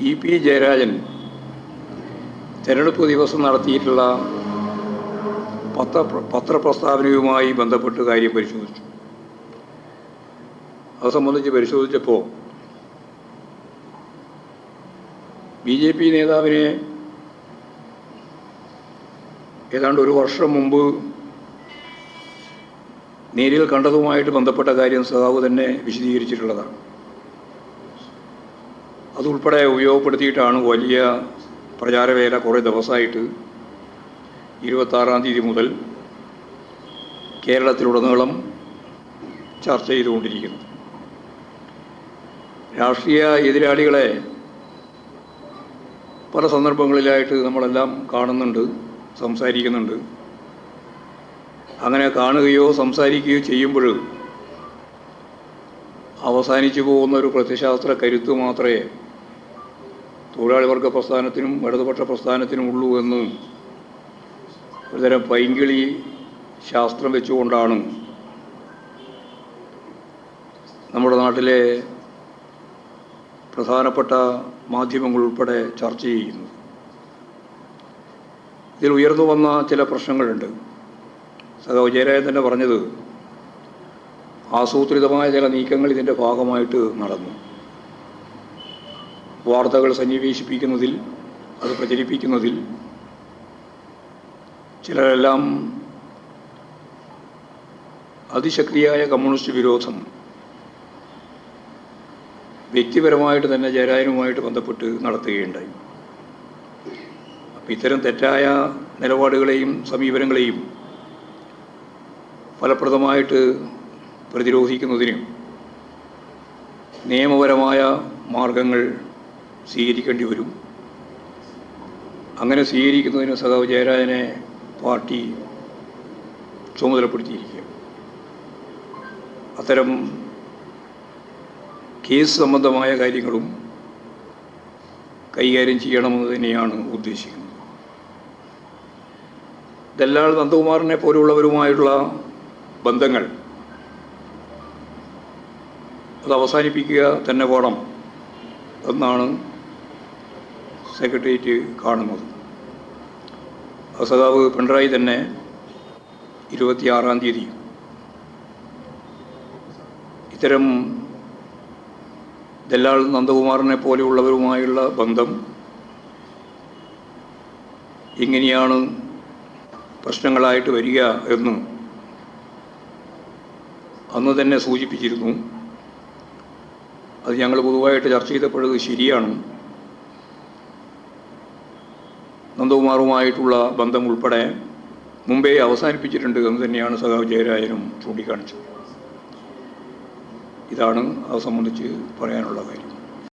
E P Jayarajan തെരഞ്ഞെടുപ്പ് ദിവസം നടത്തിയിട്ടുള്ള പത്രപ്രസ്താവനയുമായി ബന്ധപ്പെട്ട് കാര്യം പരിശോധിച്ചു. അത് സംബന്ധിച്ച് പരിശോധിച്ചപ്പോൾ BJP നേതാവിനെ ഏതാണ്ട് ഒരു വർഷം മുമ്പ് നേരിൽ കണ്ടതുമായിട്ട് ബന്ധപ്പെട്ട കാര്യം സഖാവ് തന്നെ വിശദീകരിച്ചിട്ടുള്ളതാണ്. അതുൾപ്പെടെ ഉപയോഗപ്പെടുത്തിയിട്ടാണ് വലിയ പ്രചാരവേല കുറേ ദിവസമായിട്ട് 26-ാം തീയതി മുതൽ കേരളത്തിലുടനീളം ചർച്ച ചെയ്തുകൊണ്ടിരിക്കുന്നത്. രാഷ്ട്രീയ എതിരാളികളെ പല സന്ദർഭങ്ങളിലായിട്ട് നമ്മളെല്ലാം കാണുന്നുണ്ട്, സംസാരിക്കുന്നുണ്ട്. അങ്ങനെ കാണുകയോ സംസാരിക്കുകയോ ചെയ്യുമ്പോൾ അവസാനിച്ചു പോകുന്ന ഒരു പ്രത്യശാസ്ത്ര കരുത്ത് മാത്രമേ തൊഴിലാളി വർഗ പ്രസ്ഥാനത്തിനും ഇടതുപക്ഷ പ്രസ്ഥാനത്തിനും ഉള്ളൂ എന്ന് ഒരുതരം പൈങ്കിളി ശാസ്ത്രം വെച്ചുകൊണ്ടാണ് നമ്മുടെ നാട്ടിലെ പ്രധാനപ്പെട്ട മാധ്യമങ്ങൾ ഉൾപ്പെടെ ചർച്ച ചെയ്യുന്നത്. ഇതിൽ ഉയർന്നു വന്ന ചില പ്രശ്നങ്ങളുണ്ട്. സഖാവ് ജയരാജൻ തന്നെ പറഞ്ഞത് ആസൂത്രിതമായ ചില നീക്കങ്ങൾ ഇതിൻ്റെ ഭാഗമായിട്ട് നടന്നു. വാർത്തകൾ സന്നിവേശിപ്പിക്കുന്നതിൽ, അത് പ്രചരിപ്പിക്കുന്നതിൽ ചിലരെല്ലാം അതിശക്തിയായ കമ്മ്യൂണിസ്റ്റ് വിരോധം വ്യക്തിപരമായിട്ട് തന്നെ ജയരാജനുമായിട്ട് ബന്ധപ്പെട്ട് നടത്തുകയുണ്ടായി. അപ്പം ഇത്തരം തെറ്റായ നിലപാടുകളെയും സമീപനങ്ങളെയും ഫലപ്രദമായിട്ട് പ്രതിരോധിക്കുന്നതിന് നിയമപരമായ മാർഗങ്ങൾ സ്വീകരിക്കേണ്ടി വരും. അങ്ങനെ സ്വീകരിക്കുന്നതിന് സഖാവ് ജയരാജനെ പാർട്ടി ചുമതലപ്പെടുത്തിയിരിക്കുക. അത്തരം കേസ് സംബന്ധമായ കാര്യങ്ങളും കൈകാര്യം ചെയ്യണമെന്ന് തന്നെയാണ് ഉദ്ദേശിക്കുന്നത്. ദല്ലാൽ നന്ദകുമാറിനെ പോലുള്ളവരുമായുള്ള ബന്ധങ്ങൾ അത് അവസാനിപ്പിക്കുക തന്നെ വേണം എന്നാണ് സെക്രട്ടേറിയറ്റ് കാണുന്നത്. സഖാവ് പിണറായി തന്നെ 26-ാം തീയതി ഇത്തരം ദല്ലാൽ നന്ദകുമാറിനെ പോലെയുള്ളവരുമായുള്ള ബന്ധം ഇങ്ങനെയാണ് പ്രശ്നങ്ങളായിട്ട് വരിക എന്ന് അന്ന് തന്നെ സൂചിപ്പിച്ചിരുന്നു. അത് ഞങ്ങൾ പൊതുവായിട്ട് ചർച്ച ചെയ്തപ്പോഴത് ശരിയാണ്. നന്ദകുമാറുമായിട്ടുള്ള ബന്ധം ഉൾപ്പെടെ മുമ്പേ അവസാനിപ്പിച്ചിട്ടുണ്ട് എന്ന് തന്നെയാണ് സഖാവ് ജയരാജനും ചൂണ്ടിക്കാണിച്ചത്. ഇതാണ് അത് സംബന്ധിച്ച് പറയാനുള്ള കാര്യം.